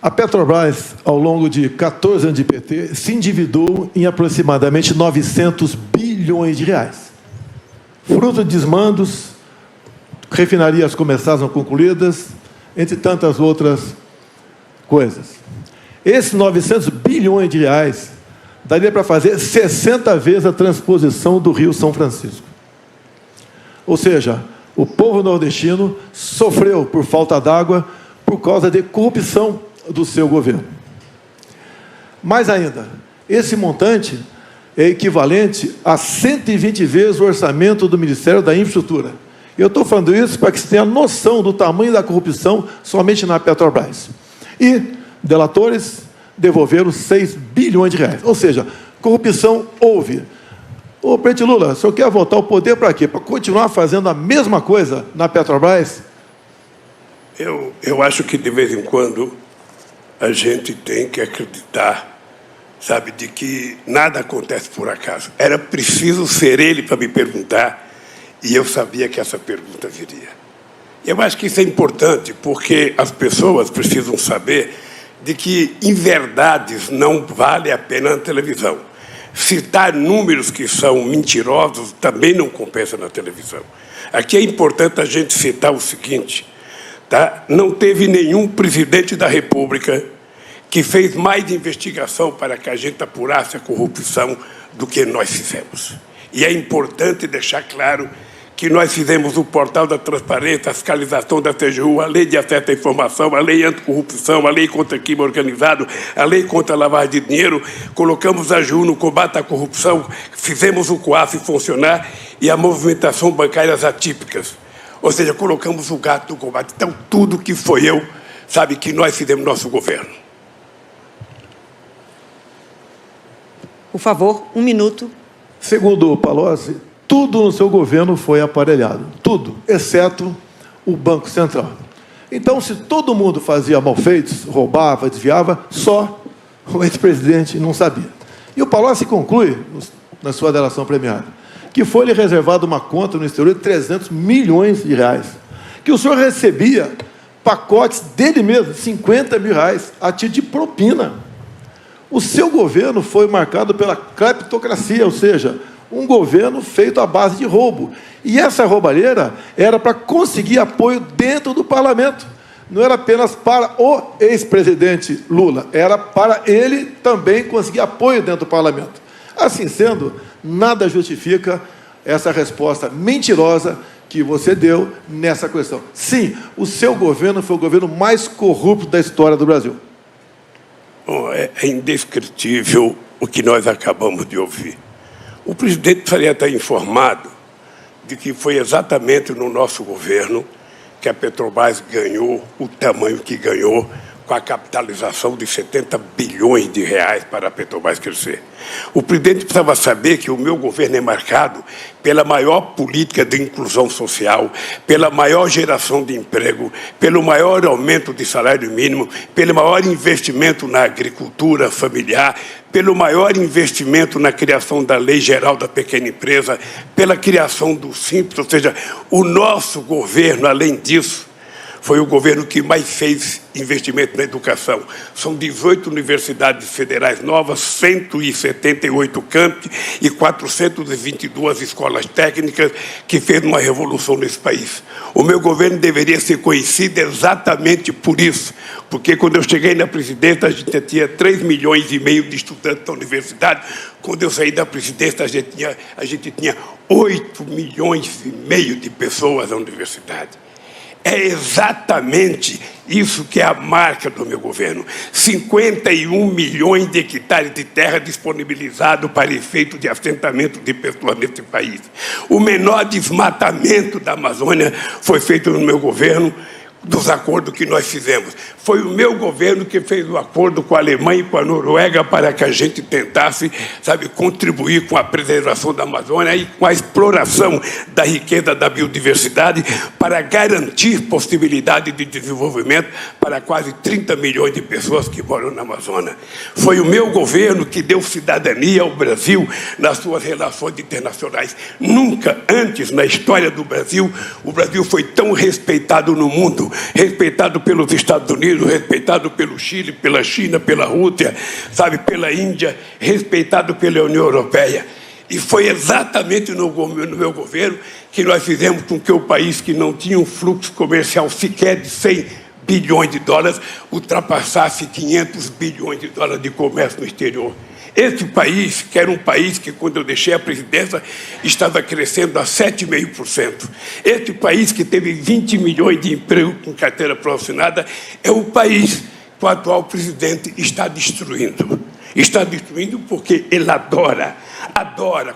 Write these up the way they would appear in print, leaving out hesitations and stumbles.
A Petrobras, ao longo de 14 anos de PT, se endividou em aproximadamente 900 bilhões de reais. Fruto de desmandos, refinarias começaram a concluídas, entre tantas outras coisas. Esses 900 bilhões de reais daria para fazer 60 vezes a transposição do Rio São Francisco. Ou seja, o povo nordestino sofreu por falta d'água por causa de corrupção do seu governo. Mais ainda, esse montante é equivalente a 120 vezes o orçamento do Ministério da Infraestrutura. Eu estou falando isso para que você tenha noção do tamanho da corrupção somente na Petrobras. E delatores devolveram 6 bilhões de reais. Ou seja, corrupção houve. Ô, presidente Lula, o senhor quer voltar ao poder para quê? Para continuar fazendo a mesma coisa na Petrobras? Eu acho que, de vez em quando, a gente tem que acreditar, sabe, de que nada acontece por acaso. Era preciso ser ele para me perguntar, e eu sabia que essa pergunta viria. Eu acho que isso é importante, porque as pessoas precisam saber de que inverdades não vale a pena na televisão. Citar números que são mentirosos também não compensa na televisão. Aqui é importante a gente citar o seguinte, tá? Não teve nenhum presidente da República que fez mais investigação para que a gente apurasse a corrupção do que nós fizemos. E é importante deixar claro que nós fizemos o portal da transparência, a fiscalização da TGU, a lei de acesso à informação, a lei anticorrupção, a lei contra crime organizado, a lei contra a lavagem de dinheiro, colocamos a AGU no combate à corrupção, fizemos o COAF funcionar e a movimentação bancárias atípicas. Ou seja, colocamos o gato no combate. Então, tudo que foi eu, sabe, que nós fizemos no nosso governo. Por favor, 1 minuto. Segundo o Palocci, tudo no seu governo foi aparelhado. Tudo, exceto o Banco Central. Então, se todo mundo fazia malfeitos, roubava, desviava, só o ex-presidente não sabia. E o Palocci conclui, na sua delação premiada, que foi-lhe reservada uma conta no exterior de 300 milhões de reais, que o senhor recebia pacotes dele mesmo, 50 mil reais, a título de propina. O seu governo foi marcado pela cleptocracia, ou seja, um governo feito à base de roubo. E essa roubalheira era para conseguir apoio dentro do parlamento. Não era apenas para o ex-presidente Lula, era para ele também conseguir apoio dentro do parlamento. Assim sendo, nada justifica essa resposta mentirosa que você deu nessa questão. Sim, o seu governo foi o governo mais corrupto da história do Brasil. Bom, é indescritível o que nós acabamos de ouvir. O presidente precisaria estar informado de que foi exatamente no nosso governo que a Petrobras ganhou o tamanho que ganhou, com a capitalização de 70 bilhões de reais para a Petrobras crescer. O presidente precisava saber que o meu governo é marcado pela maior política de inclusão social, pela maior geração de emprego, pelo maior aumento de salário mínimo, pelo maior investimento na agricultura familiar, pelo maior investimento na criação da Lei Geral da Pequena Empresa, pela criação do Simples, ou seja, o nosso governo, além disso, foi o governo que mais fez investimento na educação. São 18 universidades federais novas, 178 campi e 422 escolas técnicas, que fez uma revolução nesse país. O meu governo deveria ser conhecido exatamente por isso, porque quando eu cheguei na presidência, a gente tinha 3,5 milhões de estudantes da universidade. Quando eu saí da presidência, a gente tinha 8,5 milhões de pessoas na universidade. É exatamente isso que é a marca do meu governo. 51 milhões de hectares de terra disponibilizados para efeito de assentamento de pessoas nesse país. O menor desmatamento da Amazônia foi feito no meu governo, dos acordos que nós fizemos. Foi o meu governo que fez o acordo com a Alemanha e com a Noruega para que a gente tentasse, sabe, contribuir com a preservação da Amazônia e com a exploração da riqueza da biodiversidade para garantir possibilidade de desenvolvimento para quase 30 milhões de pessoas que moram na Amazônia. Foi o meu governo que deu cidadania ao Brasil nas suas relações internacionais. Nunca antes na história do Brasil, o Brasil foi tão respeitado no mundo mundo, respeitado pelos Estados Unidos, respeitado pelo Chile, pela China, pela Rússia, sabe, pela Índia, respeitado pela União Europeia. E foi exatamente no meu governo que nós fizemos com que o país que não tinha um fluxo comercial sequer de 100 bilhões de dólares ultrapassasse 500 bilhões de dólares de comércio no exterior. Esse país, que era um país que, quando eu deixei a presidência, estava crescendo a 7,5%. Esse país, que teve 20 milhões de empregos com carteira profissional, é o país que o atual presidente está destruindo. Está destruindo porque ele adora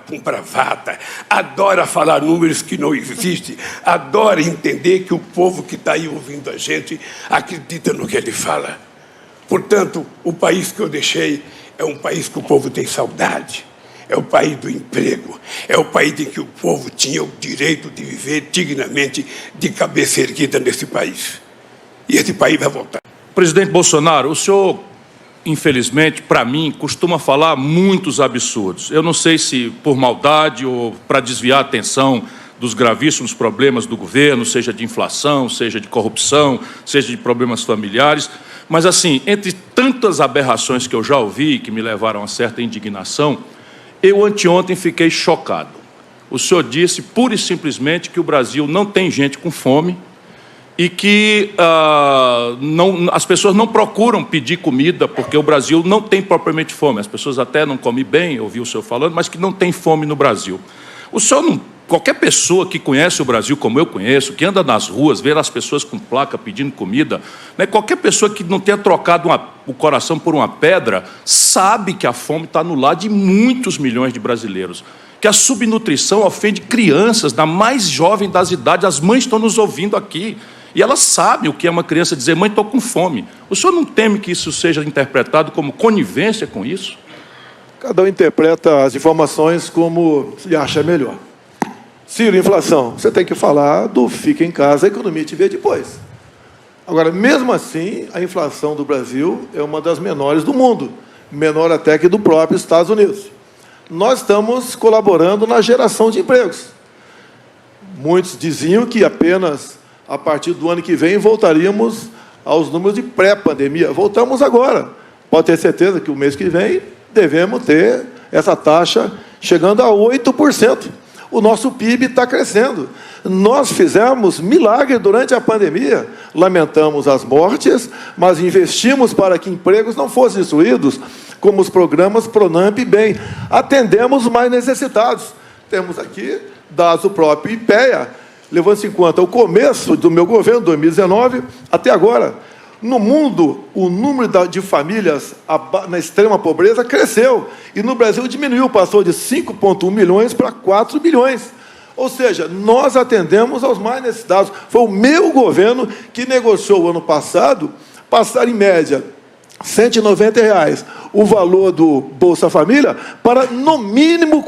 com bravata, adora falar números que não existem, adora entender que o povo que está aí ouvindo a gente acredita no que ele fala. Portanto, o país que eu deixei é um país que o povo tem saudade, é o país do emprego, é o país em que o povo tinha o direito de viver dignamente, de cabeça erguida nesse país. E esse país vai voltar. Presidente Bolsonaro, o senhor, infelizmente, para mim, costuma falar muitos absurdos. Eu não sei se por maldade ou para desviar a atenção dos gravíssimos problemas do governo, seja de inflação, seja de corrupção, seja de problemas familiares. Mas, assim, entre tantas aberrações que eu já ouvi, que me levaram a certa indignação, eu anteontem fiquei chocado. O senhor disse, pura e simplesmente, que o Brasil não tem gente com fome e que as pessoas não procuram pedir comida porque o Brasil não tem propriamente fome. As pessoas até não comem bem, eu ouvi o senhor falando, mas que não tem fome no Brasil. O senhor não... Qualquer pessoa que conhece o Brasil como eu conheço, que anda nas ruas, vê as pessoas com placa pedindo comida, né? Qualquer pessoa que não tenha trocado o coração por uma pedra, sabe que a fome está no lar de muitos milhões de brasileiros. Que a subnutrição ofende crianças, da mais jovem das idades. As mães estão nos ouvindo aqui. E elas sabem o que é uma criança dizer, mãe, estou com fome. O senhor não teme que isso seja interpretado como conivência com isso? Cada um interpreta as informações como se acha melhor. Ciro, inflação, você tem que falar do fica em casa, a economia te vê depois. Agora, mesmo assim, a inflação do Brasil é uma das menores do mundo, menor até que do próprio Estados Unidos. Nós estamos colaborando na geração de empregos. Muitos diziam que apenas a partir do ano que vem voltaríamos aos números de pré-pandemia. Voltamos agora. Pode ter certeza que o mês que vem devemos ter essa taxa chegando a 8%. O nosso PIB está crescendo. Nós fizemos milagre durante a pandemia. Lamentamos as mortes, mas investimos para que empregos não fossem destruídos, como os programas Pronamp e Bem. Atendemos os mais necessitados. Temos aqui dados do próprio IPEA, levando-se em conta o começo do meu governo, 2019, até agora. No mundo, o número de famílias na extrema pobreza cresceu. E no Brasil diminuiu, passou de 5,1 milhões para 4 milhões. Ou seja, nós atendemos aos mais necessitados. Foi o meu governo que negociou, ano passado, passar em média R$ 190 o valor do Bolsa Família para, no mínimo, R$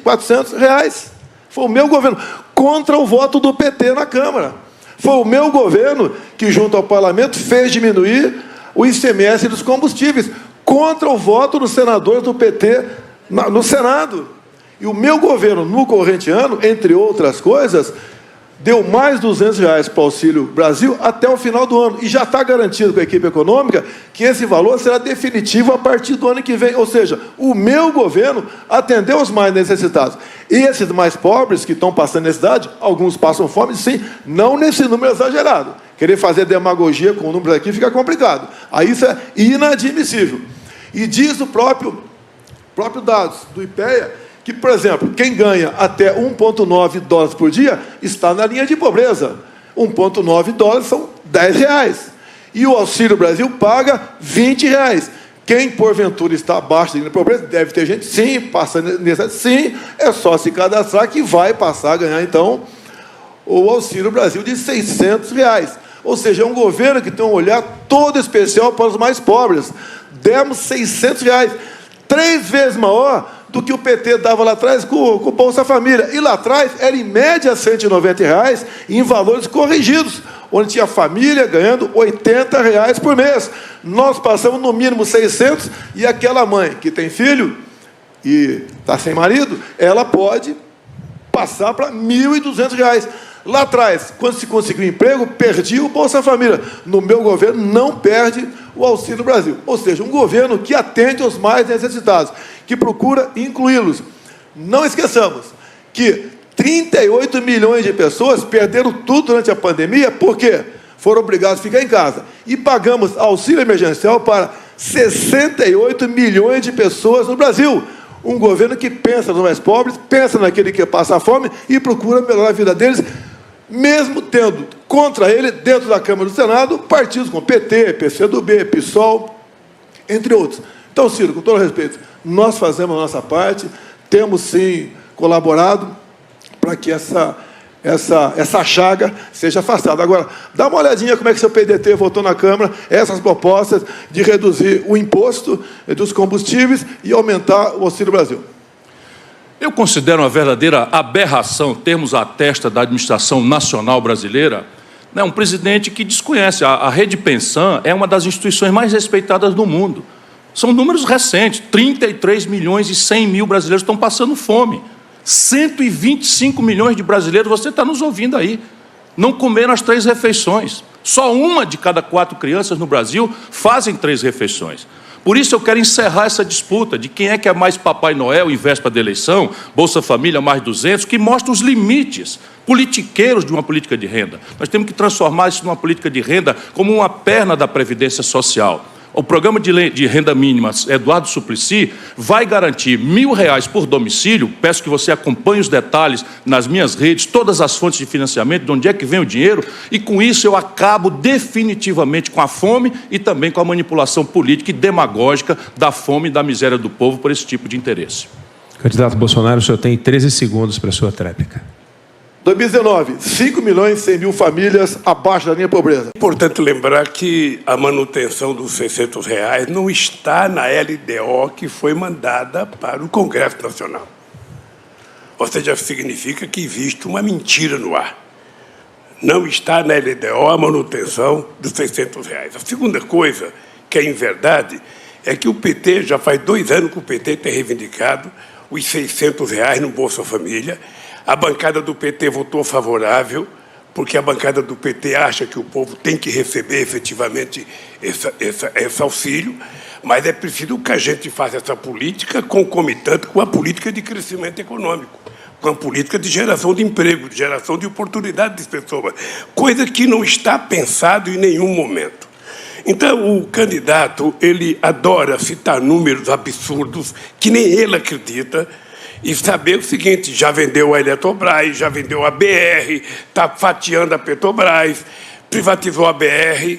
400. Foi o meu governo, contra o voto do PT na Câmara. Foi o meu governo que, junto ao parlamento, fez diminuir o ICMS dos combustíveis, contra o voto dos senadores do PT no Senado. E o meu governo, no corrente ano, entre outras coisas, deu mais R$ 200 para o Auxílio Brasil até o final do ano. E já está garantido com a equipe econômica que esse valor será definitivo a partir do ano que vem. Ou seja, o meu governo atendeu os mais necessitados. E esses mais pobres que estão passando necessidade, alguns passam fome, sim, não nesse número exagerado. Querer fazer demagogia com números aqui fica complicado. Aí isso é inadmissível. E diz o próprio dados do IPEA que, por exemplo, quem ganha até 1,9 dólares por dia está na linha de pobreza. 1,9 dólares são R$10. E o Auxílio Brasil paga R$20. Quem, porventura, está abaixo da linha de pobreza, deve ter gente, sim, passando nessa, sim, é só se cadastrar que vai passar a ganhar, então, o Auxílio Brasil de R$600. Ou seja, é um governo que tem um olhar todo especial para os mais pobres. Demos R$600, 3 vezes maior do que o PT dava lá atrás com o Bolsa Família. E lá atrás era, em média, R$190 em valores corrigidos, onde tinha família ganhando R$80 por mês. Nós passamos no mínimo 600, e aquela mãe que tem filho e está sem marido, ela pode passar para R$1.200. Lá atrás, quando se conseguiu emprego, perdia o Bolsa Família. No meu governo, não perde o Auxílio Brasil. Ou seja, um governo que atende aos mais necessitados, que procura incluí-los. Não esqueçamos que 38 milhões de pessoas perderam tudo durante a pandemia, por quê? Foram obrigados a ficar em casa. E pagamos auxílio emergencial para 68 milhões de pessoas no Brasil. Um governo que pensa nos mais pobres, pensa naquele que passa fome e procura melhorar a vida deles, mesmo tendo contra ele, dentro da Câmara e do Senado, partidos como PT, PCdoB, PSOL, entre outros. Então, Ciro, com todo respeito, nós fazemos a nossa parte, temos, sim, colaborado para que essa chaga seja afastada. Agora, dá uma olhadinha como é que seu PDT votou na Câmara essas propostas de reduzir o imposto dos combustíveis e aumentar o Auxílio Brasil. Eu considero uma verdadeira aberração termos à testa da administração nacional brasileira, né, um presidente que desconhece. A Rede Pensan é uma das instituições mais respeitadas do mundo. São números recentes, 33 milhões e 100 mil brasileiros estão passando fome. 125 milhões de brasileiros, você está nos ouvindo aí, não comeram as 3 refeições. Só uma de cada 4 crianças no Brasil fazem 3 refeições. Por isso eu quero encerrar essa disputa de quem é que é mais Papai Noel em véspera da eleição, Bolsa Família mais 200, que mostra os limites politiqueiros de uma política de renda. Nós temos que transformar isso numa política de renda como uma perna da Previdência Social. O programa de renda mínima Eduardo Suplicy vai garantir R$1.000 por domicílio. Peço que você acompanhe os detalhes nas minhas redes, todas as fontes de financiamento, de onde é que vem o dinheiro, e com isso eu acabo definitivamente com a fome e também com a manipulação política e demagógica da fome e da miséria do povo por esse tipo de interesse. Candidato Bolsonaro, o senhor tem 13 segundos para a sua tréplica. 2019, 5 milhões e 100 mil famílias abaixo da linha de pobreza. É importante lembrar que a manutenção dos R$600 não está na LDO que foi mandada para o Congresso Nacional. Ou seja, significa que existe uma mentira no ar. Não está na LDO a manutenção dos R$600. A segunda coisa, que é em verdade, é que o PT, já faz 2 anos que o PT tem reivindicado os R$600 no Bolsa Família. A bancada do PT votou favorável, porque a bancada do PT acha que o povo tem que receber efetivamente esse auxílio, mas é preciso que a gente faça essa política concomitante com a política de crescimento econômico, com a política de geração de emprego, de geração de oportunidades de pessoas, coisa que não está pensado em nenhum momento. Então, o candidato, ele adora citar números absurdos que nem ele acredita, e saber o seguinte: já vendeu a Eletrobras, já vendeu a BR, está fatiando a Petrobras, privatizou a BR.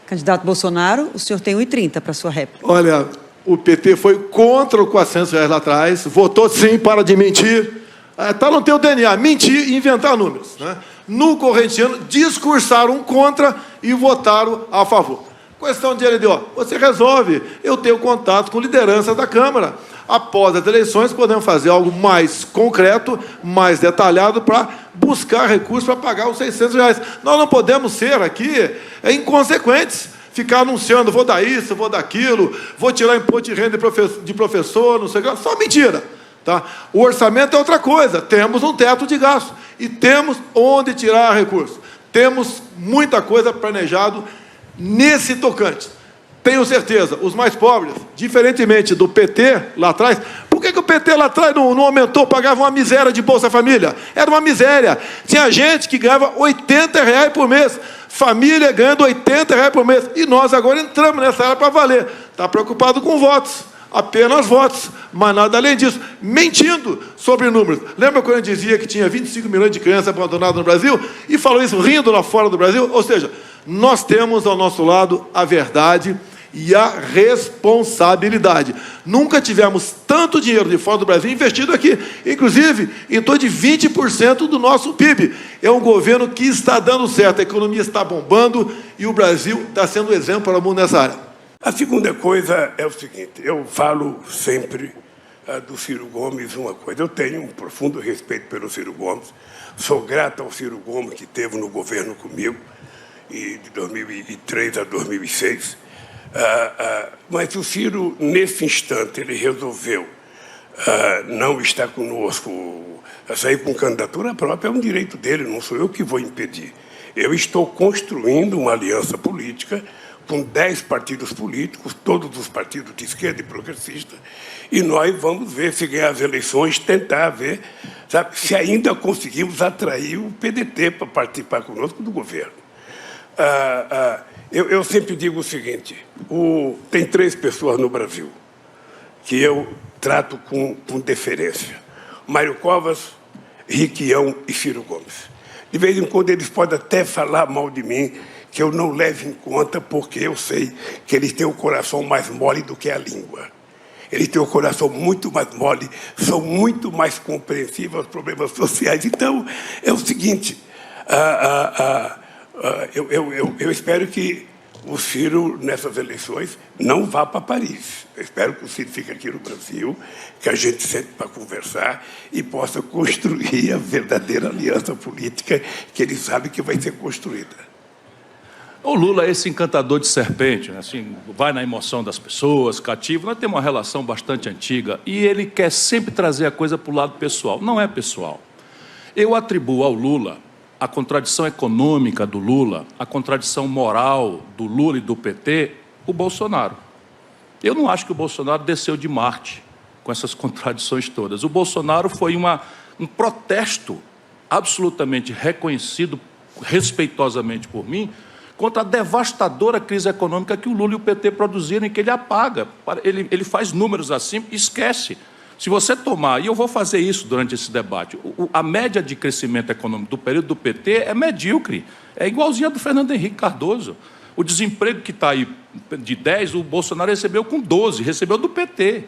Candidato Bolsonaro, o senhor tem 1h30 para a sua réplica. Olha, o PT foi contra o R$400 lá atrás, votou sim para de mentir. Está no teu DNA, mentir e inventar números, né? No corrente ano, discursaram contra e votaram a favor. Questão de LDO, você resolve. Eu tenho contato com lideranças da Câmara. Após as eleições, podemos fazer algo mais concreto, mais detalhado, para buscar recursos para pagar os R$600. Nós não podemos ser aqui inconsequentes, ficar anunciando, vou dar isso, vou dar aquilo, vou tirar imposto de renda de professor, não sei o que, só mentira. Tá? O orçamento é outra coisa, temos um teto de gasto e temos onde tirar recursos. Temos muita coisa planejado nesse tocante. Tenho certeza, os mais pobres, diferentemente do PT lá atrás, por que o PT lá atrás não aumentou, pagava uma miséria de Bolsa Família? Era uma miséria. Tinha gente que ganhava R$80 por mês, família ganhando R$80 por mês, e nós agora entramos nessa área para valer. Está preocupado com votos, apenas votos, mas nada além disso, mentindo sobre números. Lembra quando eu dizia que tinha 25 milhões de crianças abandonadas no Brasil? E falou isso rindo lá fora do Brasil? Ou seja, nós temos ao nosso lado a verdade e a responsabilidade. Nunca tivemos tanto dinheiro de fora do Brasil investido aqui, inclusive em torno de 20% do nosso PIB. É um governo que está dando certo, a economia está bombando e o Brasil está sendo exemplo para o mundo nessa área. A segunda coisa é o seguinte: eu falo sempre do Ciro Gomes uma coisa. Eu tenho um profundo respeito pelo Ciro Gomes, sou grato ao Ciro Gomes que esteve no governo comigo, de 2003 a 2006. Mas o Ciro, nesse instante, ele resolveu não estar conosco, sair com candidatura própria, é um direito dele, não sou eu que vou impedir. Eu estou construindo uma aliança política com 10 partidos políticos, todos os partidos de esquerda e progressista, e nós vamos ver se ganhar as eleições, tentar ver, sabe, se ainda conseguimos atrair o PDT para participar conosco do governo. Eu sempre digo o seguinte, tem 3 pessoas no Brasil que eu trato com deferência. Mário Covas, Requião e Ciro Gomes. De vez em quando eles podem até falar mal de mim, que eu não levo em conta, porque eu sei que eles têm o coração mais mole do que a língua. Eles têm o coração muito mais mole, são muito mais compreensivos aos problemas sociais. Então, é o seguinte, eu espero que o Ciro, nessas eleições, não vá para Paris. Eu espero que o Ciro fique aqui no Brasil, que a gente sente para conversar e possa construir a verdadeira aliança política que ele sabe que vai ser construída. O Lula é esse encantador de serpente, né? Assim, vai na emoção das pessoas, cativo. Nós temos uma relação bastante antiga e ele quer sempre trazer a coisa para o lado pessoal. Não é pessoal. Eu atribuo ao Lula a contradição econômica do Lula, a contradição moral do Lula e do PT, o Bolsonaro. Eu não acho que o Bolsonaro desceu de Marte com essas contradições todas. O Bolsonaro foi um protesto absolutamente reconhecido, respeitosamente por mim, contra a devastadora crise econômica que o Lula e o PT produziram e que ele apaga. Ele faz números assim e esquece. Se você tomar, e eu vou fazer isso durante esse debate, a média de crescimento econômico do período do PT é medíocre, é igualzinha a do Fernando Henrique Cardoso. O desemprego que está aí de 10, o Bolsonaro recebeu com 12, recebeu do PT.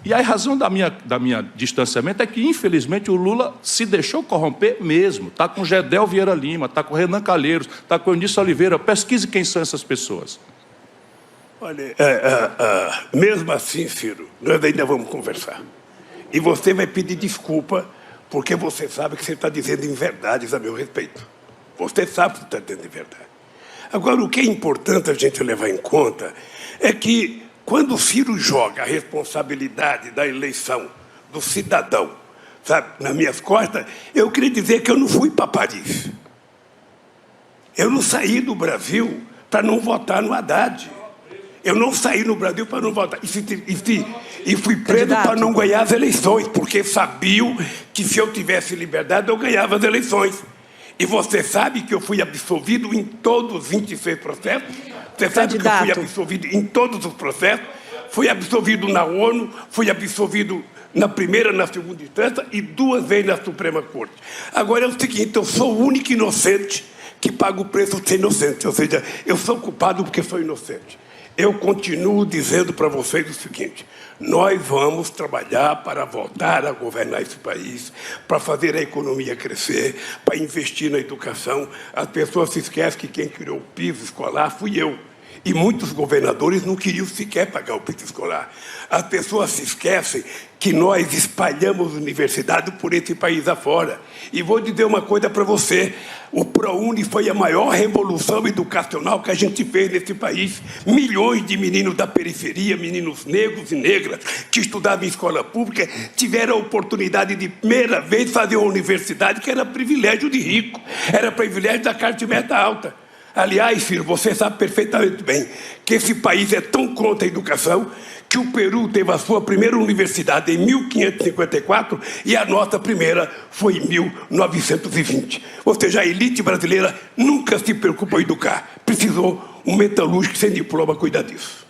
E a razão da minha distanciamento é que, infelizmente, o Lula se deixou corromper mesmo. Está com Gedel Vieira Lima, está com Renan Calheiros, está com Eunice Oliveira. Pesquise quem são essas pessoas. Olha, mesmo assim, Ciro, nós ainda vamos conversar. E você vai pedir desculpa, porque você sabe que você está dizendo inverdades a meu respeito. Você sabe que está dizendo inverdade. Agora, o que é importante a gente levar em conta é que, quando o Ciro joga a responsabilidade da eleição do cidadão, sabe, nas minhas costas, eu queria dizer que eu não fui para Paris. Eu não saí do Brasil para não votar no Haddad. Eu não saí no Brasil para não votar. E fui preso para não ganhar as eleições, porque sabiam que se eu tivesse liberdade, eu ganhava as eleições. E você sabe que eu fui absolvido em todos os 26 processos? Você sabe que eu fui absolvido em todos os processos? Fui absolvido na ONU, fui absolvido na primeira, na segunda instância e 2 vezes na Suprema Corte. Agora é o seguinte, eu sou o único inocente que paga o preço de ser inocente. Ou seja, eu sou culpado porque sou inocente. Eu continuo dizendo para vocês o seguinte, nós vamos trabalhar para voltar a governar esse país, para fazer a economia crescer, para investir na educação. As pessoas se esquecem que quem criou o piso escolar fui eu. E muitos governadores não queriam sequer pagar o piso escolar. As pessoas se esquecem que nós espalhamos universidade por esse país afora. E vou dizer uma coisa para você, o ProUni foi a maior revolução educacional que a gente fez nesse país. Milhões de meninos da periferia, meninos negros e negras, que estudavam em escola pública, tiveram a oportunidade de primeira vez fazer uma universidade que era privilégio de rico, era privilégio da classe média alta. Aliás, filho, você sabe perfeitamente bem que esse país é tão contra a educação que o Peru teve a sua primeira universidade em 1554 e a nossa primeira foi em 1920. Ou seja, a elite brasileira nunca se preocupou em educar. Precisou um metalúrgico sem diploma cuidar disso.